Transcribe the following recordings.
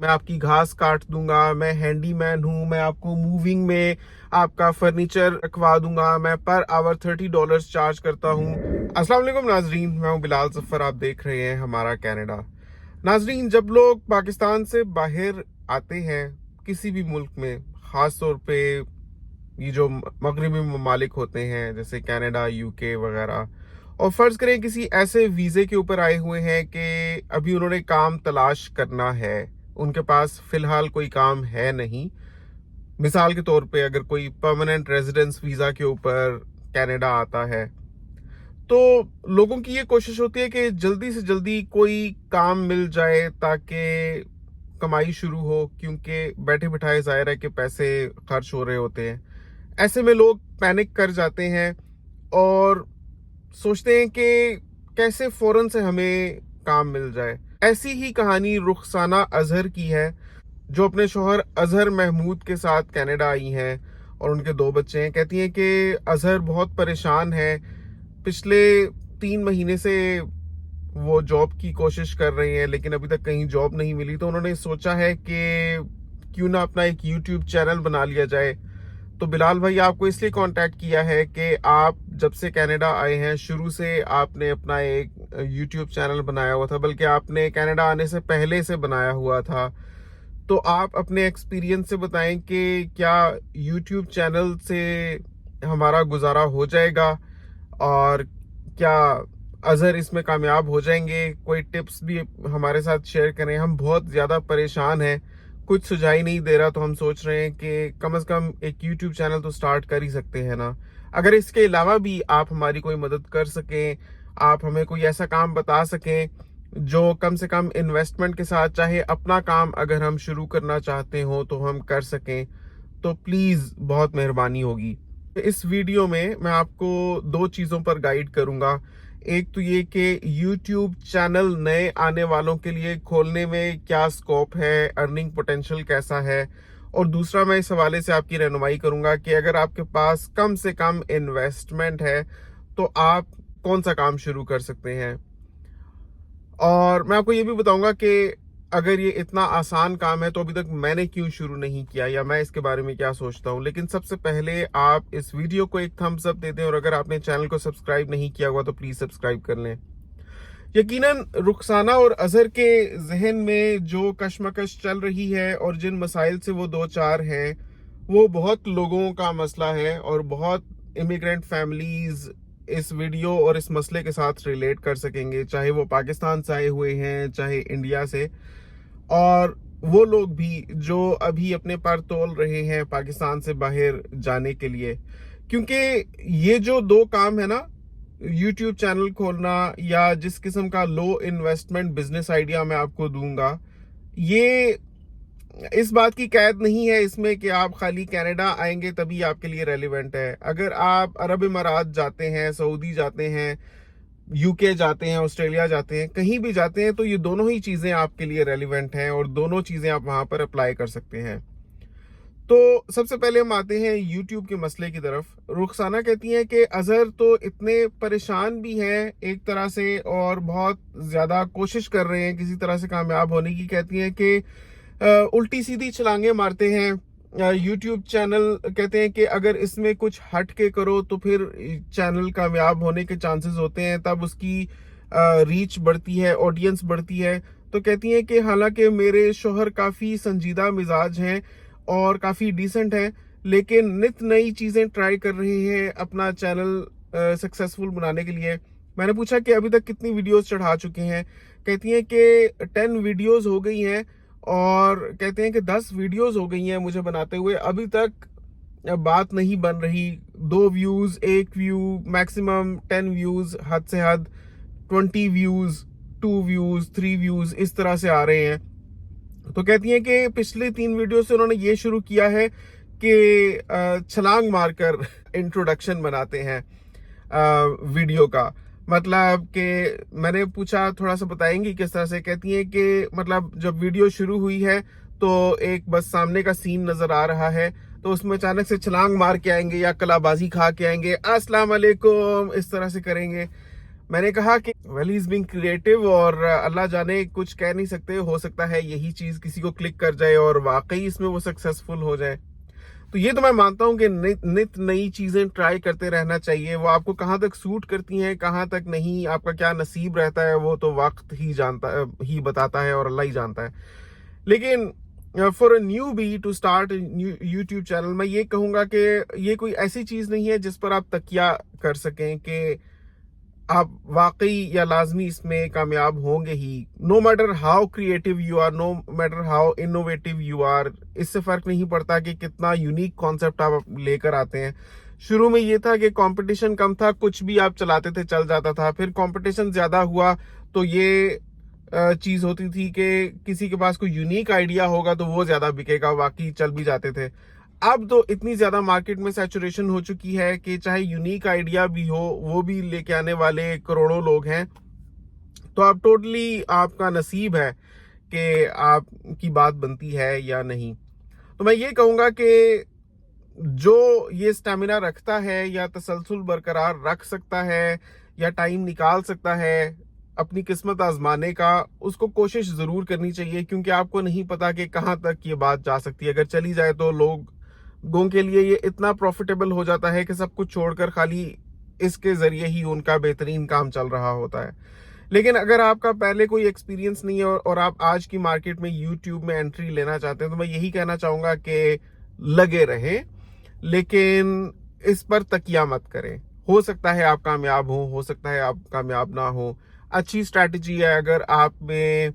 मैं आपकी घास काट दूंगा, मैं हैंडीमैन हूँ, मैं आपको मूविंग में आपका फर्नीचर रखवा दूंगा, मैं पर आवर $30 चार्ज करता हूँ। अस्सलाम वालेकुम नाजरीन, मैं हूँ बिलाल जफर, आप देख रहे हैं हमारा कनाडा। नाजरीन, जब लोग पाकिस्तान से बाहर आते हैं किसी भी मुल्क में, ख़ास तौर पे ये जो मगरबी ममालिक होते हैं जैसे कनाडा, यूके वगैरह, और फ़र्ज़ करें किसी ऐसे वीज़े के ऊपर आए हुए हैं कि अभी उन्होंने काम तलाश करना है, उनके पास फ़िलहाल कोई काम है नहीं। मिसाल के तौर पे अगर कोई परमानेंट रेजिडेंस वीज़ा के ऊपर कनाडा आता है, तो लोगों की ये कोशिश होती है कि जल्दी से जल्दी कोई काम मिल जाए ताकि कमाई शुरू हो, क्योंकि बैठे बिठाए ज़ाहिर है कि पैसे खर्च हो रहे होते हैं। ऐसे में लोग पैनिक कर जाते हैं और सोचते हैं कि कैसे फ़ौरन से हमें काम मिल जाए। ऐसी ही कहानी रुखसाना अजहर की है, जो अपने शौहर अजहर महमूद के साथ कनाडा आई हैं और उनके 2 बच्चे हैं। कहती हैं कि अजहर बहुत परेशान है, पिछले 3 महीने से वो जॉब की कोशिश कर रही हैं लेकिन अभी तक कहीं जॉब नहीं मिली। तो उन्होंने सोचा है कि क्यों ना अपना एक यूट्यूब चैनल बना लिया जाए। तो बिलाल भाई, आपको इसलिए कांटेक्ट किया है कि आप जब से कनाडा आए हैं शुरू से आपने अपना एक यूट्यूब चैनल बनाया हुआ था, बल्कि आपने कनाडा आने से पहले से बनाया हुआ था। तो आप अपने एक्सपीरियंस से बताएं कि क्या यूट्यूब चैनल से हमारा गुजारा हो जाएगा और क्या अजहर इसमें कामयाब हो जाएंगे। कोई टिप्स भी हमारे साथ शेयर करें, हम बहुत ज़्यादा परेशान हैं, कुछ सुझाई नहीं दे रहा। तो हम सोच रहे हैं कि कम से कम एक यूट्यूब चैनल तो स्टार्ट कर ही सकते हैं ना। अगर इसके अलावा भी आप हमारी कोई मदद कर सकें, आप हमें कोई ऐसा काम बता सकें जो कम से कम इन्वेस्टमेंट के साथ, चाहे अपना काम अगर हम शुरू करना चाहते हो तो हम कर सकें, तो प्लीज़ बहुत मेहरबानी होगी। इस वीडियो में मैं आपको 2 चीज़ों पर गाइड करूंगा। एक तो ये कि YouTube चैनल नए आने वालों के लिए खोलने में क्या स्कोप है, अर्निंग पोटेंशियल कैसा है, और दूसरा मैं इस हवाले से आपकी रहनुमाई करूंगा कि अगर आपके पास कम से कम इन्वेस्टमेंट है तो आप कौन सा काम शुरू कर सकते हैं। और मैं आपको ये भी बताऊंगा कि अगर ये इतना आसान काम है तो अभी तक मैंने क्यों शुरू नहीं किया, या मैं इसके बारे में क्या सोचता हूँ। लेकिन सबसे पहले आप इस वीडियो को एक थम्स अप दे दें, और अगर आपने चैनल को सब्सक्राइब नहीं किया हुआ तो प्लीज़ सब्सक्राइब कर लें। यकीनन रुखसाना और अजहर के जहन में जो कशमकश चल रही है और जिन मसाइल से वो दो चार हैं, वो बहुत लोगों का मसला है और बहुत इमिग्रेंट फैमिलीज इस वीडियो और इस मसले के साथ रिलेट कर सकेंगे, चाहे वो पाकिस्तान से आए हुए हैं, चाहे इंडिया से, और वो लोग भी जो अभी अपने पर तोल रहे हैं पाकिस्तान से बाहर जाने के लिए। क्योंकि ये जो 2 काम है ना, यूट्यूब चैनल खोलना या जिस किस्म का लो इन्वेस्टमेंट बिजनेस आइडिया मैं आपको दूंगा, ये इस बात की कैद नहीं है इसमें कि आप खाली कनाडा आएंगे तभी आपके लिए रेलिवेंट है। अगर आप अरब इमारात जाते हैं, सऊदी जाते हैं, यूके जाते हैं, ऑस्ट्रेलिया जाते हैं, कहीं भी जाते हैं, तो ये दोनों ही चीज़ें आपके लिए रेलिवेंट हैं और दोनों चीज़ें आप वहाँ पर अप्लाई कर सकते हैं। तो सबसे पहले हम आते हैं यूट्यूब के मसले की तरफ। रुखसाना कहती हैं कि अजहर तो इतने परेशान भी हैं एक तरह से और बहुत ज़्यादा कोशिश कर रहे हैं किसी तरह से कामयाब होने की। कहती हैं कि उल्टी सीधी छलांगे मारते हैं। यूट्यूब चैनल कहते हैं कि अगर इसमें कुछ हट के करो तो फिर चैनल कामयाब होने के चांसेस होते हैं, तब उसकी रीच बढ़ती है, ऑडियंस बढ़ती है। तो कहती हैं कि हालांकि मेरे शौहर काफ़ी संजीदा मिजाज हैं और काफ़ी डिसेंट हैं, लेकिन नित नई चीज़ें ट्राई कर रहे हैं अपना चैनल सक्सेसफुल बनाने के लिए। मैंने पूछा कि अभी तक कितनी वीडियोस चढ़ा चुके हैं। कहती हैं कि 10 वीडियोस हो गई हैं, और कहते हैं कि 10 वीडियोस हो गई हैं मुझे बनाते हुए, अभी तक बात नहीं बन रही। 2 व्यूज़, 1 व्यू, मैक्सिमम 10 व्यूज़, हद से हद 20 व्यूज़, 2 व्यूज़, 3 व्यूज़, इस तरह से आ रहे हैं। तो कहती हैं कि पिछले 3 वीडियो से उन्होंने ये शुरू किया है कि छलांग मारकर इंट्रोडक्शन बनाते हैं वीडियो का। मतलब कि मैंने पूछा थोड़ा सा बताएंगी किस तरह से। कहती हैं कि मतलब जब वीडियो शुरू हुई है तो एक बस सामने का सीन नजर आ रहा है, तो उसमें अचानक से छलांग मार के आएंगे या कलाबाजी खा के आएंगे, अस्सलाम वालेकुम, इस तरह से करेंगे। मैंने कहा कि well he is being creative और अल्लाह जाने, कुछ कह नहीं सकते, हो सकता है यही चीज किसी को क्लिक कर जाए और वाकई इसमें वो सक्सेसफुल हो जाए। तो ये तो मैं मानता हूं कि नित नई चीजें ट्राई करते रहना चाहिए। वो आपको कहाँ तक सूट करती हैं, कहाँ तक नहीं, आपका क्या नसीब रहता है, वो तो वक्त ही बताता है और अल्लाह ही जानता है। लेकिन for a newbie to start YouTube channel, मैं ये कहूंगा कि ये कोई ऐसी चीज नहीं है जिस पर आप तकिया कर सकें कि आप वाकई या लाजमी इसमें कामयाब होंगे ही। No matter how creative you are, no matter how innovative you are, इससे फर्क नहीं पड़ता कि कितना यूनिक कॉन्सेप्ट आप लेकर आते हैं। शुरू में ये था कि कंपटीशन कम था, कुछ भी आप चलाते थे चल जाता था। फिर कंपटीशन ज्यादा हुआ तो ये चीज होती थी कि किसी के पास कोई यूनिक आइडिया होगा तो वो ज्यादा बिकेगा, बाकी चल भी जाते थे। अब तो इतनी ज्यादा मार्केट में सैचुरेशन हो चुकी है कि चाहे यूनिक आइडिया भी हो, वो भी लेके आने वाले करोड़ों लोग हैं। तो आप टोटली आपका नसीब है कि आपकी बात बनती है या नहीं। तो मैं ये कहूंगा कि जो ये स्टेमिना रखता है या तसलसल बरकरार रख सकता है या टाइम निकाल सकता है अपनी किस्मत आजमाने का, उसको कोशिश जरूर करनी चाहिए, क्योंकि आपको नहीं पता कि कहाँ तक ये बात जा सकती है। अगर चली जाए तो लोगों के लिए ये इतना प्रॉफिटेबल हो जाता है कि सब कुछ छोड़कर खाली इसके जरिए ही उनका बेहतरीन काम चल रहा होता है। लेकिन अगर आपका पहले कोई एक्सपीरियंस नहीं है और आप आज की मार्केट में यूट्यूब में एंट्री लेना चाहते हैं, तो मैं यही कहना चाहूंगा कि लगे रहें, लेकिन इस पर तकिया मत करें। हो सकता है आप कामयाब हो सकता है आप कामयाब ना हो। अच्छी स्ट्रैटेजी है अगर आप में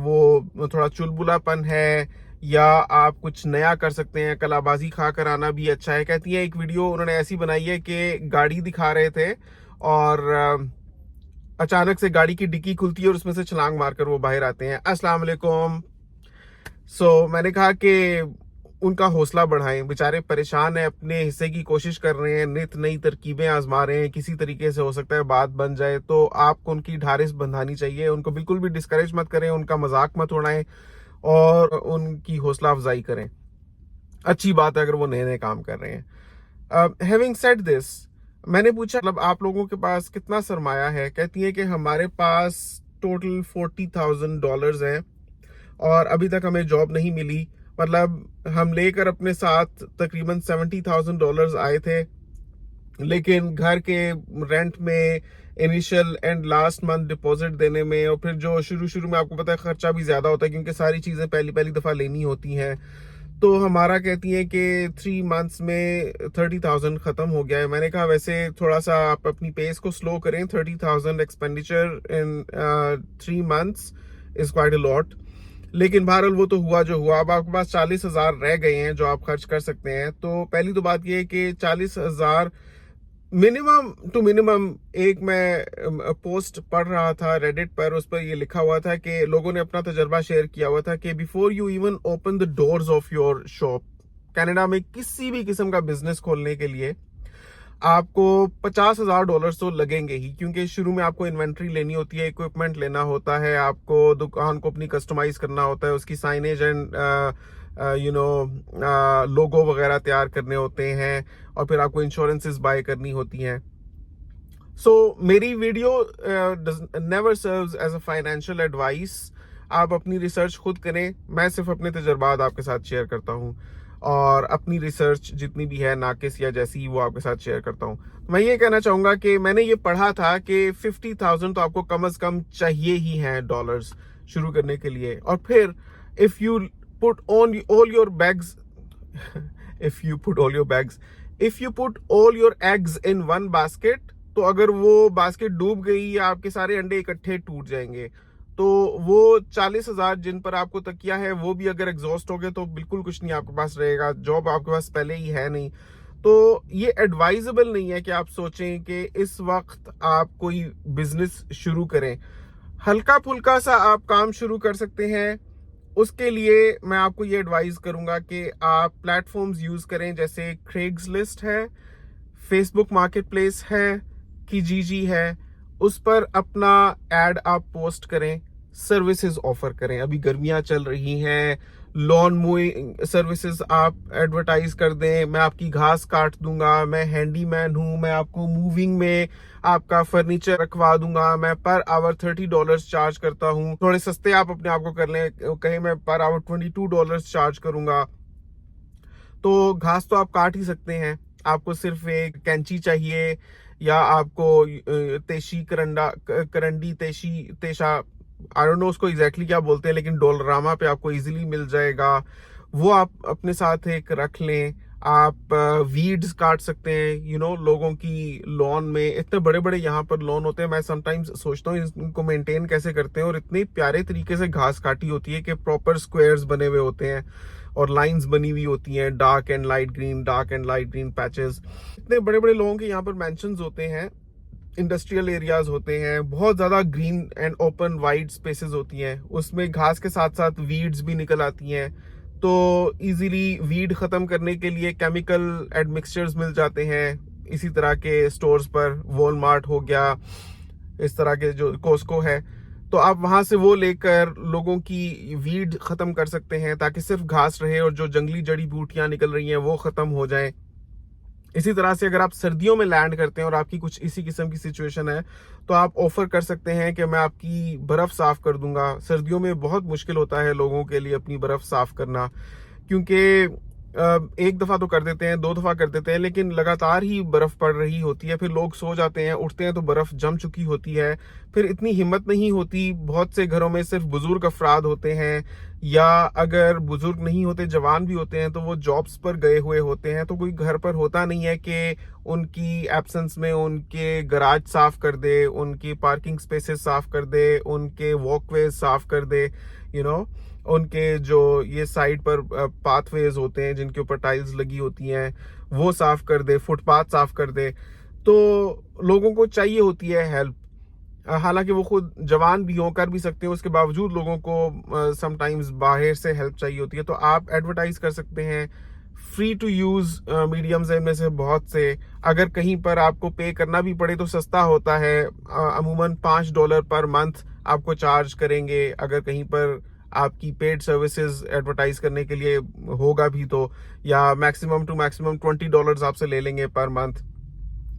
वो थोड़ा चुलबुलापन है या आप कुछ नया कर सकते हैं, कलाबाजी खा कर आना भी अच्छा है। कहती है एक वीडियो उन्होंने ऐसी बनाई है कि गाड़ी दिखा रहे थे और अचानक से गाड़ी की डिक्की खुलती है और उसमें से छलांग मारकर वो बाहर आते हैं। अस्सलाम वालेकुम। मैंने कहा कि उनका हौसला बढ़ाएं, बेचारे परेशान है, अपने हिस्से की कोशिश कर रहे हैं, नित नई तरकीबें आजमा रहे हैं, किसी तरीके से हो सकता है बात बन जाए। तो आपको उनकी ढारिस बंधानी चाहिए, उनको बिल्कुल भी डिस्करेज मत करें, उनका मजाक मत उड़ाएं और उनकी हौसला अफजाई करें। अच्छी बात है अगर वो नए नए काम कर रहे हैं। हैविंग सेड दिस, मैंने पूछा मतलब आप लोगों के पास कितना सरमाया है। कहती है कि हमारे पास टोटल $40,000 है और अभी तक हमें जॉब नहीं मिली। मतलब हम लेकर अपने साथ तकरीबन $70,000 आए थे, लेकिन घर के रेंट में, initial and last month deposit देने में, और फिर जो शुरू में आपको पता है खर्चा भी ज्यादा होता है क्योंकि सारी चीजें पहली दफा लेनी होती हैं। तो हमारा कहती है कि 3 मंथ्स में 30,000 खत्म हो गया है। मैंने कहा वैसे थोड़ा सा आप अपनी पेस को स्लो करें, 30,000 expenditure in 3 months is quite a lot. लेकिन बहरहाल वो तो हुआ जो हुआ। अब आपके पास 40,000 रह गए हैं जो आप खर्च कर सकते हैं। तो पहली तो बात ये है कि 40,000 मिनिमम टू मिनिमम, एक मैं पोस्ट पढ़ रहा था रेडिट पर, उस पर ये लिखा हुआ था कि लोगों ने अपना तजर्बा शेयर किया हुआ था कि before you even open the doors of your shop, Canada में किसी भी किस्म का बिजनेस खोलने के लिए आपको $50,000 तो लगेंगे ही, क्योंकि शुरू में आपको इन्वेंट्री लेनी होती है, इक्विपमेंट लेना होता है, आपको दुकान को अपनी कस्टमाइज करना होता है, उसकी साइनेज एंड लोगो वगैरह तैयार करने होते हैं, और फिर आपको इंश्योरेंसेस बाय करनी होती हैं। मेरी video never serves as a financial advice. आप अपनी रिसर्च खुद करें, मैं सिर्फ अपने तजर्बात आपके साथ शेयर करता हूँ और अपनी रिसर्च जितनी भी है नाकिस या जैसी, वो आपके साथ शेयर करता हूँ। मैं ये कहना चाहूंगा कि मैंने ये पढ़ा था कि 50,000 तो आपको कम से कम चाहिए ही हैं डॉलर्स शुरू करने के लिए। और फिर if you put on all your bags if you put all your eggs in one basket, तो अगर वो बास्केट डूब गई या आपके सारे अंडे इकट्ठे टूट जाएंगे। तो वो 40,000 जिन पर आपको तकिया है, वो भी अगर एग्जॉस्ट हो गए तो बिल्कुल कुछ नहीं आपके पास रहेगा, जॉब आपके पास पहले ही है नहीं। तो ये एडवाइजेबल नहीं है कि आप सोचें कि इस वक्त आप कोई बिजनेस शुरू करें। हल्का फुल्का सा आप काम शुरू कर सकते हैं। उसके लिए मैं आपको ये एडवाइस करूंगा कि आप प्लेटफॉर्म्स यूज करें, जैसे क्रेग्सलिस्ट है, फेसबुक मार्केट प्लेस है, kijiji है। उस पर अपना एड आप पोस्ट करें, सर्विसेज ऑफर करें। अभी गर्मियां चल रही हैं, लॉन मूविंग सर्विसेज आप एडवर्टाइज कर दें, मैं आपकी घास काट दूंगा, मैं हैंडीमैन हूँ, मैं आपको मूविंग में आपका फर्नीचर रखवा दूंगा, मैं पर आवर $30 चार्ज करता हूँ। थोड़े सस्ते आप अपने आप को कर लें, कहीं मैं पर आवर $22 चार्ज करूंगा। तो घास तो आप काट ही सकते हैं, आपको सिर्फ एक कैंची चाहिए, या आपको तेशी करंडी तेशा, आई डोंट नो उसको एग्जैक्टली क्या बोलते हैं, लेकिन डोलरामा पे आपको इजीली मिल जाएगा। वो आप अपने साथ एक रख लें। आप वीड्स काट सकते हैं, लोगों की लॉन में इतने बड़े बड़े यहाँ पर लॉन होते हैं, मैं समटाइम्स सोचता हूँ इनको मेंटेन कैसे करते हैं, और इतने प्यारे तरीके से घास काटी होती है कि प्रॉपर स्क्वायर्स बने हुए होते हैं और लाइंस बनी हुई होती हैं, dark and light green patches. इतने बड़े बड़े लोगों के यहाँ पर मेंशंस होते हैं, इंडस्ट्रियल एरियाज होते हैं, बहुत ज्यादा green and open wide spaces होती हैं, उसमें घास के साथ साथ वीड्स भी निकल आती हैं। तो इजीली वीड खत्म करने के लिए केमिकल एडमिक्सचर्स मिल जाते हैं इसी तरह के स्टोर्स पर, वॉलमार्ट हो गया, इस तरह के जो कोस्को है, तो आप वहां से वो लेकर लोगों की वीड खत्म कर सकते हैं ताकि सिर्फ घास रहे और जो जंगली जड़ी बूटियां निकल रही हैं वो खत्म हो जाएं। इसी तरह से अगर आप सर्दियों में लैंड करते हैं और आपकी कुछ इसी किस्म की सिचुएशन है, तो आप ऑफर कर सकते हैं कि मैं आपकी बर्फ साफ कर दूंगा। सर्दियों में बहुत मुश्किल होता है लोगों के लिए अपनी बर्फ साफ करना, क्योंकि एक दफा तो कर देते हैं, 2 दफा कर देते हैं, लेकिन लगातार ही बर्फ पड़ रही होती है, फिर लोग सो जाते हैं, उठते हैं तो बर्फ जम चुकी होती है, फिर इतनी हिम्मत नहीं होती। बहुत से घरों में सिर्फ बुजुर्ग अफराद होते हैं, या अगर बुजुर्ग नहीं होते, जवान भी होते हैं, तो वो जॉब्स पर गए हुए होते हैं, तो कोई घर पर होता नहीं है कि उनकी एब्सेंस में उनके गराज साफ कर दे, उनकी पार्किंग स्पेसेस साफ कर दे, उनके वॉकवेज साफ कर दे, उनके जो ये साइड पर पाथवेज होते हैं जिनके ऊपर टाइल्स लगी होती हैं वो साफ कर दे, फुटपाथ साफ कर दे। तो लोगों को चाहिए होती है हेल्प, हालांकि वो खुद जवान भी हों, कर भी सकते हैं, उसके बावजूद लोगों को समटाइम्स बाहर से हेल्प चाहिए होती है। तो आप एडवर्टाइज कर सकते हैं, फ्री टू यूज मीडियम्स है इनमें से बहुत से। अगर कहीं पर आपको पे करना भी पड़े तो सस्ता होता है, अमूमन $5 पर मंथ आपको चार्ज करेंगे अगर कहीं पर आपकी पेड सर्विसेज एडवर्टाइज करने के लिए होगा भी तो, या मैक्सिमम टू मैक्सिमम $20 आपसे ले लेंगे पर मंथ।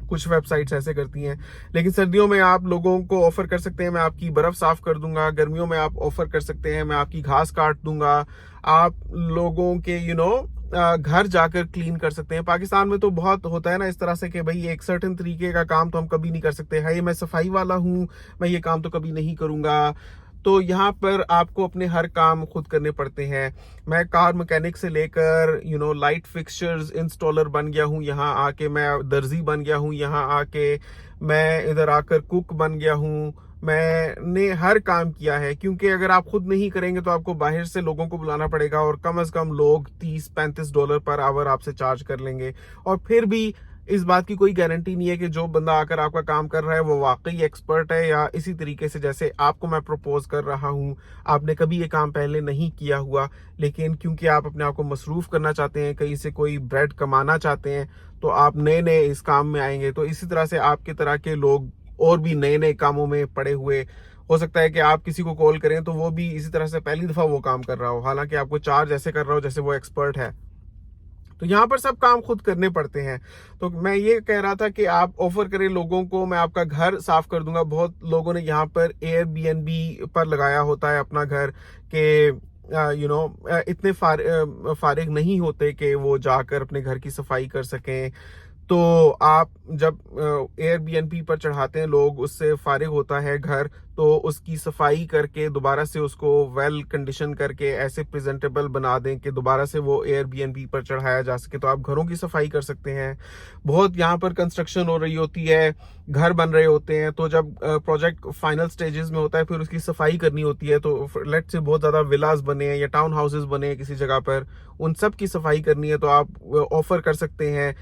कुछ वेबसाइट्स ऐसे करती हैं। लेकिन सर्दियों में आप लोगों को ऑफर कर सकते हैं, मैं आपकी बर्फ साफ कर दूंगा। गर्मियों में आप ऑफर कर सकते हैं, मैं आपकी घास काट दूंगा। आप लोगों के घर जाकर क्लीन कर सकते हैं। पाकिस्तान में तो बहुत होता है ना इस तरह से कि भाई एक सर्टेन तरीके का काम तो हम कभी नहीं कर सकते, है मैं सफाई वाला हूँ, मैं ये काम तो कभी नहीं करूंगा। तो यहाँ पर आपको अपने हर काम खुद करने पड़ते हैं। मैं कार मैकेनिक से लेकर लाइट फिक्सचर्स इंस्टॉलर बन गया हूँ, यहाँ आके मैं दर्जी बन गया हूँ, यहाँ आके मैं इधर आकर कुक बन गया हूँ। मैंने हर काम किया है, क्योंकि अगर आप खुद नहीं करेंगे तो आपको बाहर से लोगों को बुलाना पड़ेगा, और कम से कम लोग $30-35 पर आवर आपसे चार्ज कर लेंगे। और फिर भी इस बात की कोई गारंटी नहीं है कि जो बंदा आकर आपका काम कर रहा है वो वाकई एक्सपर्ट है, या इसी तरीके से जैसे आपको मैं प्रपोज कर रहा हूँ, आपने कभी ये काम पहले नहीं किया हुआ, लेकिन क्योंकि आप अपने आप को मसरूफ करना चाहते हैं, कहीं से कोई ब्रेड कमाना चाहते हैं, तो आप नए नए इस काम में आएंगे। तो इसी तरह से आपके तरह के लोग और भी नए नए कामों में पड़े हुए, हो सकता है कि आप किसी को कॉल करें तो वो भी इसी तरह से पहली दफा वो काम कर रहा हो, हालांकि आपको चार्ज ऐसे कर रहा हो जैसे वो एक्सपर्ट है। तो यहाँ पर सब काम खुद करने पड़ते हैं। तो मैं ये कह रहा था कि आप ऑफर करें लोगों को, मैं आपका घर साफ कर दूंगा। बहुत लोगों ने यहाँ पर एयरबीएनबी पर लगाया होता है अपना घर, के इतने फारिग नहीं होते कि वो जाकर अपने घर की सफाई कर सकें। तो आप जब एयरबीएनबी पर चढ़ाते हैं लोग, उससे फारिग होता है घर, तो उसकी सफाई करके दोबारा से उसको वेल कंडीशन करके ऐसे प्रेजेंटेबल बना दें कि दोबारा से वो एयरबीएनबी पर चढ़ाया जा सके। तो आप घरों की सफाई कर सकते हैं। बहुत यहाँ पर कंस्ट्रक्शन हो रही होती है, घर बन रहे होते हैं, तो जब प्रोजेक्ट फाइनल स्टेजेस में होता है फिर उसकी सफाई करनी होती है। तो लेट से बहुत ज्यादा विलास बने हैं या टाउन हाउसेस बने हैं किसी जगह पर, उन सब की सफाई करनी है, तो आप ऑफर कर सकते हैं